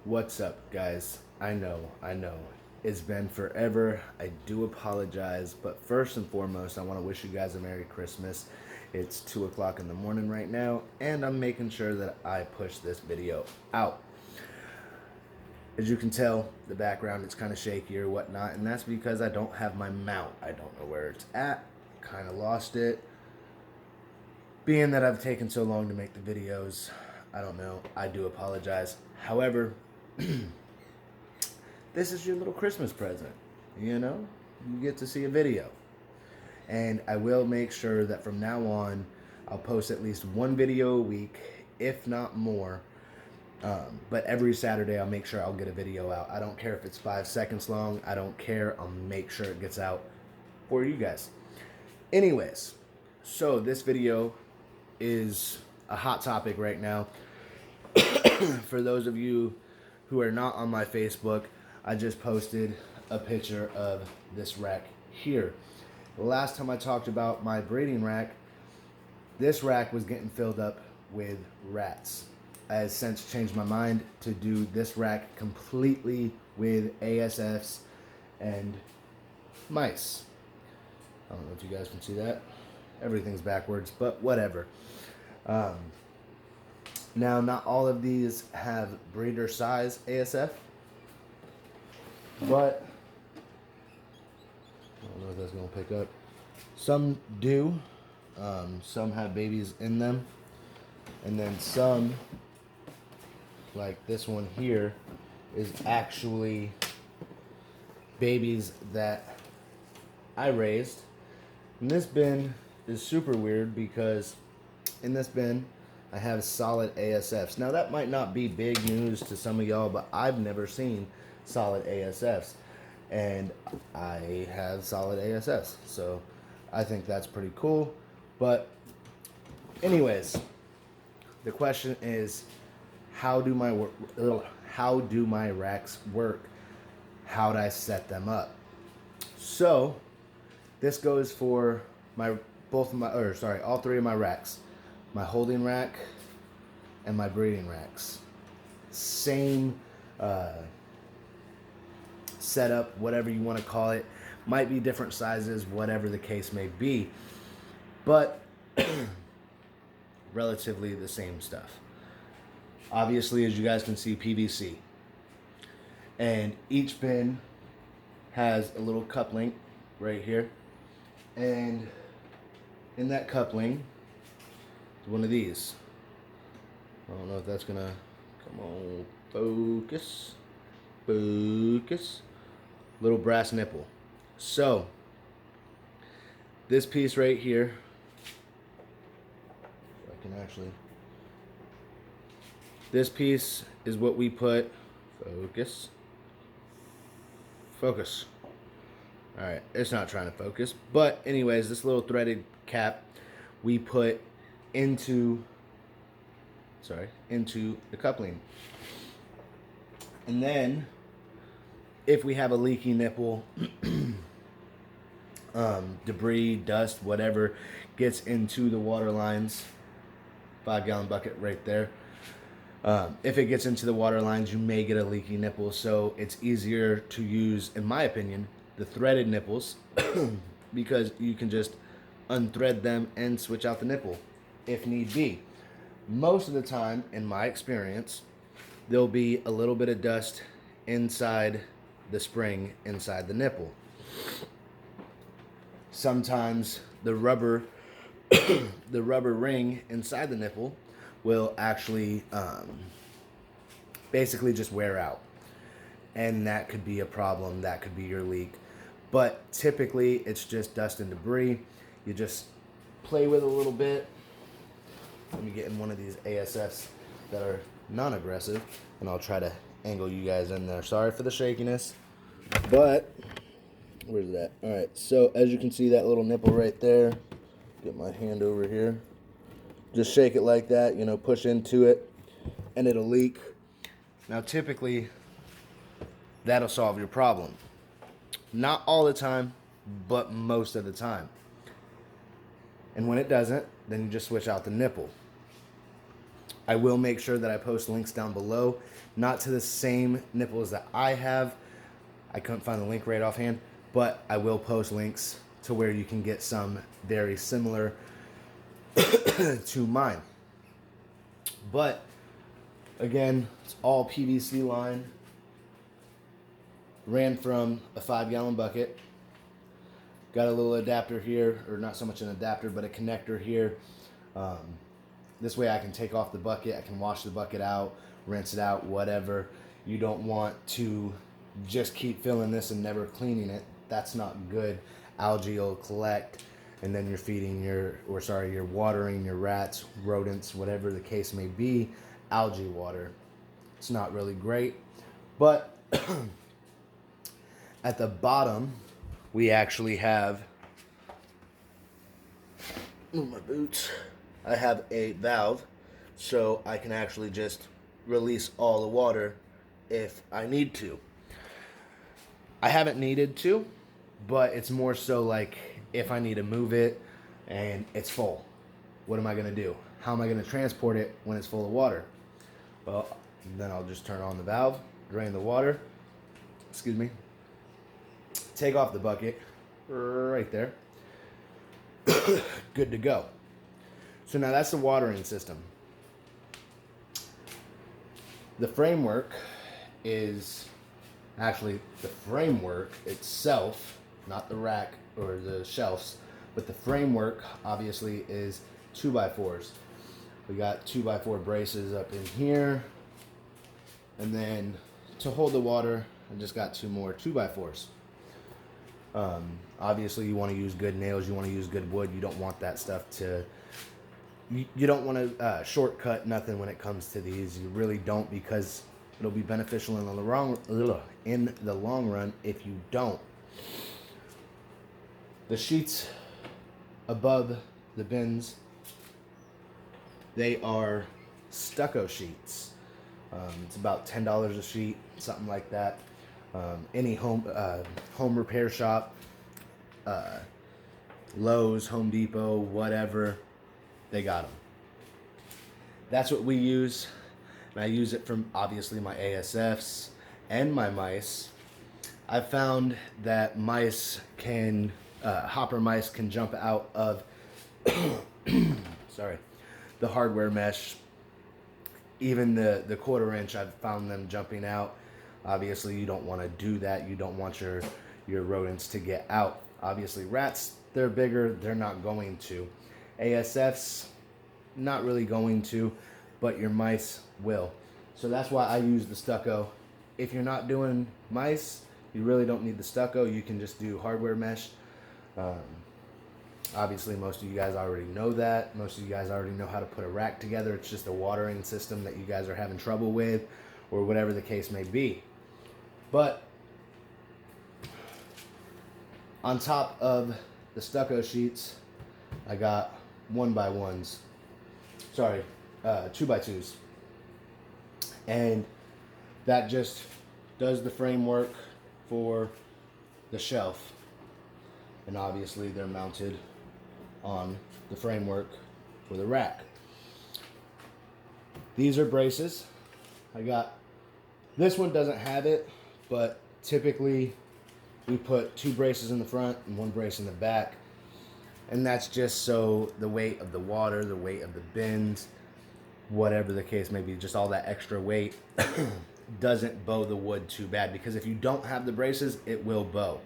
What's up, guys? I know. It's been forever. I do apologize, but first and foremost, I want to wish you guys a Merry Christmas. It's 2 o'clock in the morning right now, and I'm making sure that I push this video out. As you can tell, the background is kind of shaky or whatnot, and that's because I don't have my mount. I don't know where it's at. Kind of lost it. Being that I've taken so long to make the videos, I don't know. I do apologize. However, this is your little Christmas present. You know, you get to see a video. And I will make sure that from now on, I'll post at least one video a week, if not more. But every Saturday, I'll make sure I'll get a video out. I don't care if it's 5 seconds long. I don't care. I'll make sure it gets out for you guys. Anyways, so this video is a hot topic right now. For those of you who are not on my Facebook, I just posted a picture of this rack here. The last time I talked about my breeding rack, this rack was getting filled up with rats. I have since changed my mind to do this rack completely with ASFs and mice. I don't know if you guys can see that. Everything's backwards, but whatever. Now, not all of these have breeder size ASF, but I don't know if that's going to pick up. Some do. Some have babies in them. And then some, like this one here, is actually babies that I raised. And this bin is super weird because in this bin, I have solid ASFs. Now, that might not be big news to some of y'all, but I've never seen solid ASFs. And I have solid ASFs. So I think that's pretty cool. But anyways, the question is, how do my racks work? How do I set them up? So this goes for all three of my racks. My holding rack and my breeding racks. Same setup, whatever you want to call it. Might be different sizes, whatever the case may be. But relatively the same stuff. Obviously, as you guys can see, PVC. And each bin has a little coupling right here. And in that coupling, one of these. I don't know if that's gonna come on. Focus. Little brass nipple. So this piece right here, if I can actually, this piece is what we put. Focus. All right, it's not trying to focus, but anyways, this little threaded cap we put into the coupling. And then if we have a leaky nipple, debris, dust, whatever gets into the water lines, 5-gallon bucket right there. If it gets into the water lines, you may get a leaky nipple, so it's easier to use, in my opinion, the threaded nipples because you can just unthread them and switch out the nipple if need be. Most of the time, in my experience, there'll be a little bit of dust inside the spring, inside the nipple. Sometimes the rubber ring inside the nipple will actually basically just wear out. And that could be a problem. That could be your leak. But typically, it's just dust and debris. You just play with it a little bit. Let me get in one of these ASFs that are non-aggressive, and I'll try to angle you guys in there. Sorry for the shakiness, but where's that? All right, so as you can see, that little nipple right there. Get my hand over here. Just shake it like that, you know, push into it, and it'll leak. Now, typically, that'll solve your problem. Not all the time, but most of the time. And when it doesn't, then you just switch out the nipple. I will make sure that I post links down below, not to the same nipples that I have. I couldn't find the link right offhand, but I will post links to where you can get some very similar to mine. But again, it's all PVC line. Ran from a 5-gallon bucket. Got a little adapter here, or not so much an adapter, but a connector here. This way I can take off the bucket, I can wash the bucket out, rinse it out, whatever. You don't want to just keep filling this and never cleaning it. That's not good. Algae will collect, and then you're feeding you're watering your rats, rodents, whatever the case may be, algae water. It's not really great. But at the bottom, we actually have, move my boots, I have a valve, so I can actually just release all the water if I need to. I haven't needed to, but it's more so like if I need to move it and it's full. What am I going to do? How am I going to transport it when it's full of water? Well, then I'll just turn on the valve, drain the water, excuse me, take off the bucket right there. Good to go. So now that's the watering system. The framework is actually the framework itself, not the rack or the shelves, but the framework obviously is 2x4s. We got 2x4 braces up in here, and then to hold the water, I just got 2 more 2x4s. Obviously you want to use good nails, you want to use good wood. You don't want that stuff to, you don't want to shortcut nothing when it comes to these. You really don't, because it'll be beneficial in the long run if you don't. The sheets above the bins, they are Stucko sheets. It's about $10 a sheet, something like that. Any home repair shop, Lowe's, Home Depot, whatever, they got them. That's what we use, and I use it from obviously my ASFs and my mice. I've found that mice can, hopper mice can jump out of, sorry, the hardware mesh. Even the 1/4 inch, I've found them jumping out. Obviously, you don't want to do that. You don't want your rodents to get out. Obviously, rats, they're bigger. They're not going to. ASFs, not really going to, but your mice will. So that's why I use the Stucko. If you're not doing mice, you really don't need the Stucko. You can just do hardware mesh. Obviously, most of you guys already know that. Most of you guys already know how to put a rack together. It's just a watering system that you guys are having trouble with, or whatever the case may be. But on top of the Stucko sheets, I got 1x1s. Sorry, 2x2s. And that just does the framework for the shelf. And obviously they're mounted on the framework for the rack. These are braces. I got, this one doesn't have it, but typically we put 2 braces in the front and 1 brace in the back. And that's just so the weight of the water, the weight of the bins, whatever the case may be, just all that extra weight doesn't bow the wood too bad. Because if you don't have the braces, it will bow.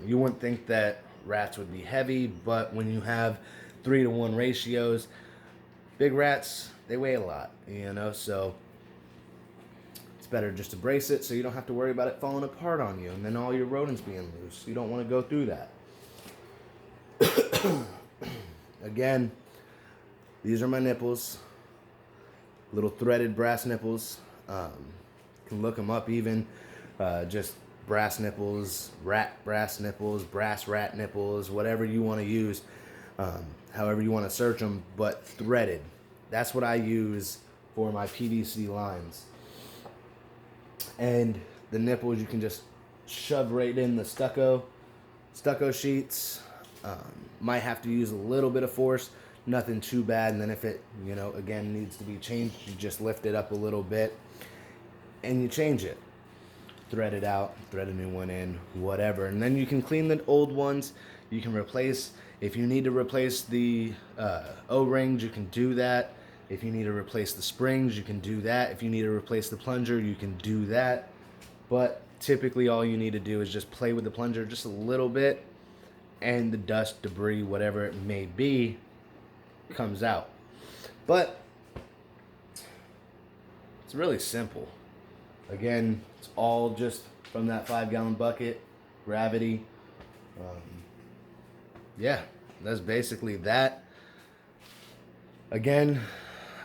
You wouldn't think that rats would be heavy, but when you have 3-to-1 ratios, big rats, they weigh a lot, you know, so it's better just to brace it so you don't have to worry about it falling apart on you and then all your rodents being loose. You don't want to go through that. Again, these are my nipples, little threaded brass nipples. You can look them up even, just brass nipples, brass nipples, brass rat nipples, whatever you want to use, however you want to search them, but threaded. That's what I use for my PVC lines. And the nipples you can just shove right in the Stucko sheets. Might have to use a little bit of force Nothing too bad. And then if it, again needs to be changed, you just lift it up a little bit and you change it. Thread it out, thread a new one in, whatever. And then you can clean the old ones. You can replace, if you need to replace the O-rings, you can do that. If you need to replace the springs, you can do that. If you need to replace the plunger, you can do that. But typically all you need to do is just play with the plunger just a little bit, and the dust, debris, whatever it may be, comes out. But it's really simple. Again, it's all just from that 5-gallon bucket, gravity. Yeah, that's basically that. Again,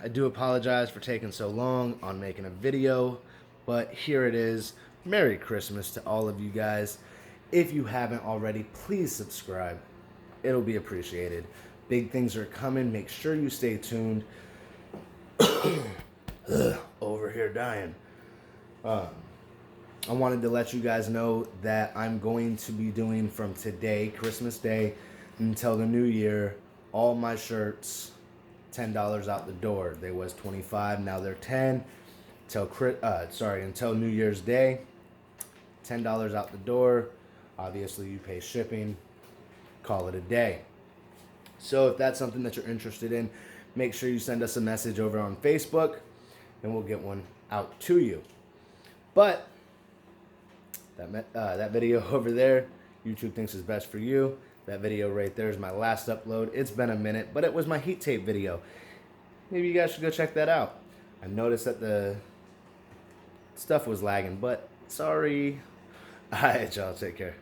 I do apologize for taking so long on making a video, but here it is. Merry Christmas to all of you guys. If you haven't already, please subscribe. It'll be appreciated. Big things are coming. Make sure you stay tuned. Over here dying. I wanted to let you guys know that I'm going to be doing from today, Christmas Day, until the new year, all my shirts $10 out the door. They was $25, now they're $10. Until New Year's Day, $10 out the door. Obviously, you pay shipping. Call it a day. So if that's something that you're interested in, make sure you send us a message over on Facebook, and we'll get one out to you. But that video over there, YouTube thinks is best for you. That video right there is my last upload. It's been a minute, but it was my heat tape video. Maybe you guys should go check that out. I noticed that the stuff was lagging, but sorry. All right, y'all, take care.